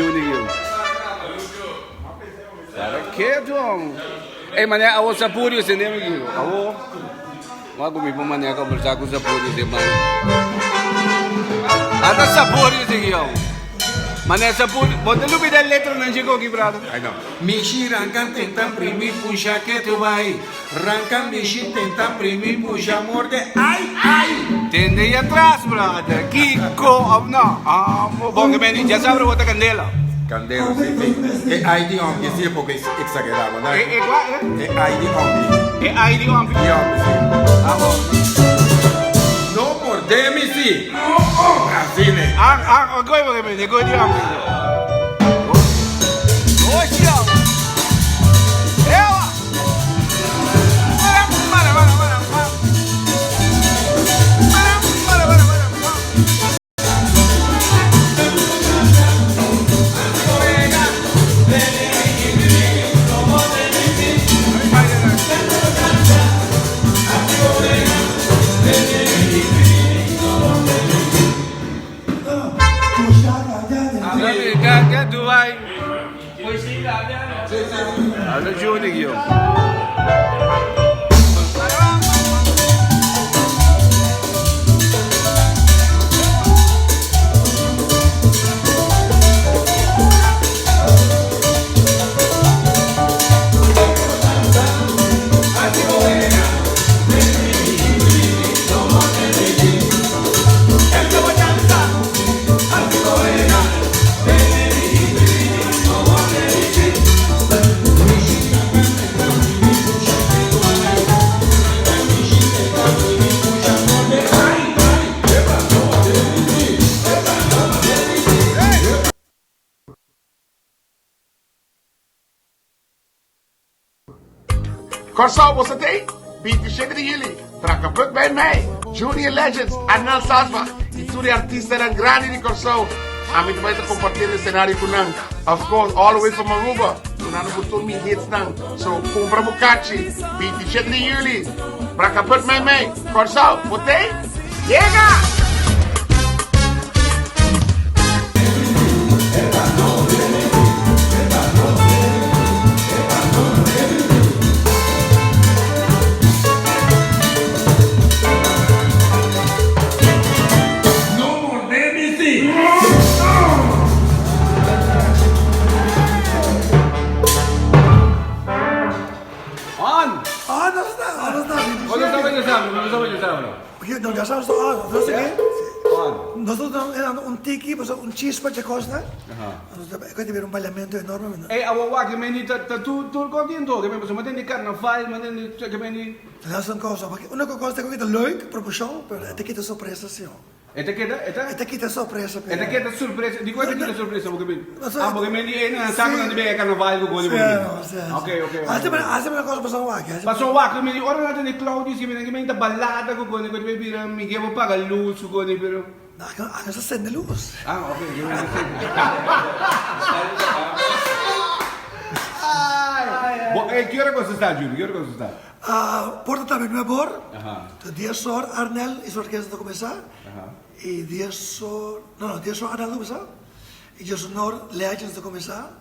Junior. Para que, John? Eh, mané, awo sa puri sa nemo giro. Awo. Wag mo mané ka conversar com sa puri sa man. Ata sa puri sa giro. Mané sa puri, bote lupi da letra nan chego ki brado. Ai não. Mishi rankan tenta primi puxa que tu vai. Rankan mishi tenta primi puxa morde. Ai. Tende aí atrás, brother. Kiko, não. Bom que bem, já sabe outra candela. Candelo, sì. E hai di ombi, sì, perché esageriamo, dai. E qua, E hai di ombi. E hai di ombi. Di ombi, sì. Vamos. Non mordemi, sì. Fine. Agora eu vou me go di ombi. Oxia. Ela. Dubai. Ada Juni gyo. Corso, você tem? Beat chega de jullie. Traga put bij mij. Junior Legends, Anel Sasma. E tudo artista eram grande de Corso. A mim vai compartilhar o cenário com nós. Of course, all the way from Aruba. Nós gostou de hits não. So, compra bucachi. Beat chega de jullie. Traga put bij mij. Corso, você? Chega! Porque no, ya sabes todo, no sé qué. Nosotros éramos un tiki, pues un chispa de costa. Entonces, hay que ver un bailamiento enorme. ¿No? Eh, awa que me ni tu contento, que me pasó me tiene carnaval, me tiene que me ni. Dat is een cosa, porque una cosa que es leuk, proporción, pero esta quita sorpresa, sí. Esta quita sorpresa. Esta quita sorpresa, digo esta quita sorpresa porque me. No, porque me ni en saco donde ve carnaval go Sí, Okay. Hazme una cosa pasó aquí. Passou o que me ora na de Claudio se me que balada com quando eu vira me que vou pagar luz com ele pero. No, no se acende luz. Okay, eu me Ai. Que hora você está, Júlio? Que hora você está? Porta também no Ebor. De 10 horas, Arnel e sua orquestra de começar. E 10 horas... Não, 10 horas Arnel de começar. E 10 horas, Legends de começar.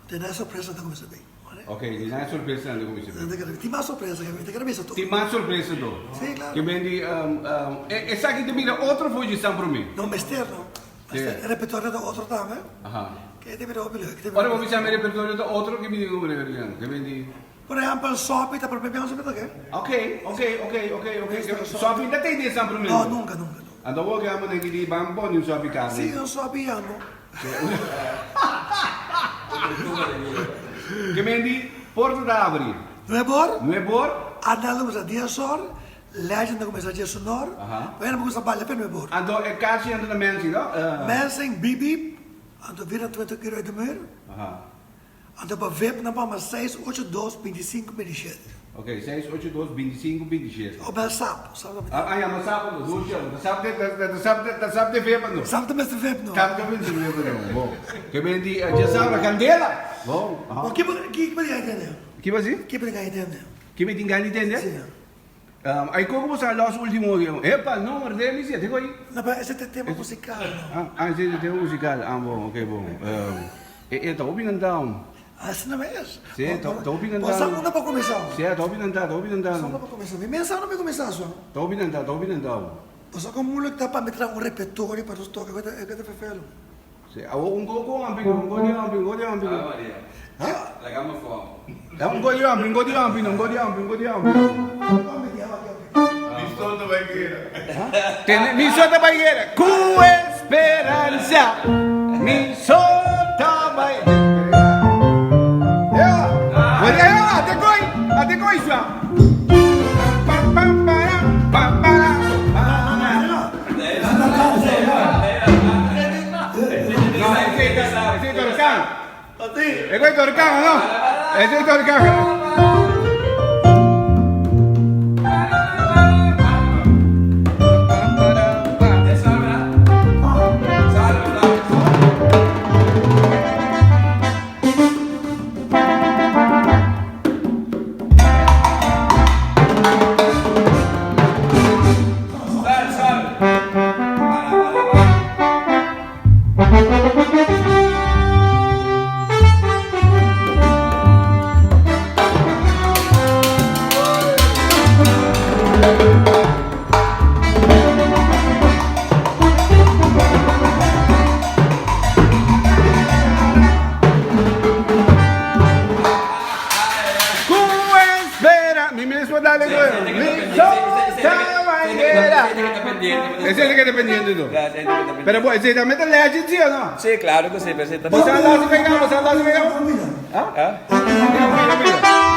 Tem a surpresa de começar bem. Ok, não é surpresa não começar bem. Tem mais surpresa, tem que ver isso tudo. Tem mais surpresa do. Sim, claro. Que vem de... Essa aqui também é outra fugição para mim. Não, externo. Repertório de outro também. Que tem que ver. Ora, vou chamar repertório de outro que me digo que vem de... Por exemplo, Sopi, tá para beber um sopi, Ok. Sopi ainda tem ideia para mim? Não, nunca. Então vou ganhar uma de bambu e um sopi carne. Sim, eu Sopi amo. Que vem de Porto da Abre. Não é bom? Não é bom? Andamos a dia só, Legend começa a dia sonor. Vai não começa a balha, não é bom. Então é casi entre de mensen, não? Mensen, bibi, então vira 20 kilo de muur. Então para VIP na palma 682 25 27. Ok, 682 25 27. Op een sap. Ja, maar sap nog. Hoe dat sap de VIP nog. Sap de beste VIP nog. Kan de mensen weer nog. Bom. Que ben die já na candela. Bom. O que vai entender? Que vai ser? Que vai entender? Que me tinha entender? Sim. Aí como você los últimos dias? Epa, não, mas deve ser, digo aí. Não, mas esse é tema musical. Esse é tema musical. Bom, ok, bom. Estou pinantão. Assim não é isso. Sim, estou pinantão. Passar não dá para começar. Sim, estou pinantão. Só dá para começar. Me mensagem não me começar só. Estou pinantão. Passar como mulher que dá para meter um repertório para os toques. É que é feio. Sim, um gol de amping. Legal uma forma. É um gol de amping. Pistol da Bangueira. Mi solta baigueira. Com esperança. Mi solta baigueira. Até coisa. Ese es Torcán, ¿no? Ese es Torcán. Ese es el que está pendiente tú. Pero pues, si te metes en la ¿sí o no? Sí, claro que sí, pero si te ¿Vos andás si pegamos? ¿Ah? Mira.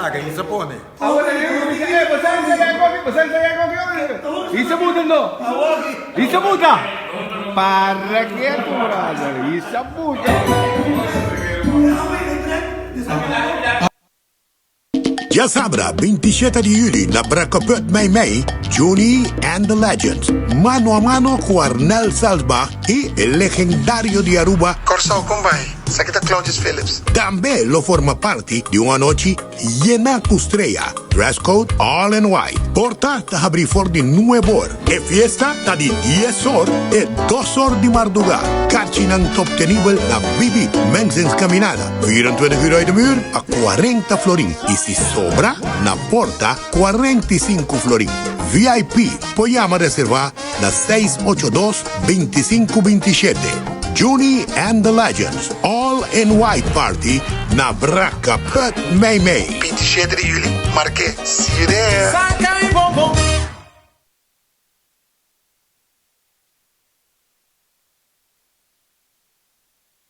paga in Sapone. Isabutan no? Isabuta! Para quieto, brother. Isabuta. Ya sabrá, 27 de julio na Bracapet May, Juni and the Legends. Mano a mano con Arnel Salzbach y el legendario de Aruba, Corsao Kumbay, Secretary Claudius Phillips. también lo forma parte de una noche llena de estrella. Dress code all in white. Porta ta abrir for de nuevo hora. E fiesta ta de 10 horas e 2 horas de madrugada. Carchinang top tenible na Bibi Mensens Caminada. 24 euro de muur a 40 florin. Y si sobra, na porta 45 florin. VIP, podemos reservar na 682-2527. Juni and the Legends, all in white party na Bracapet May. 27 de julho. Marque. See you there.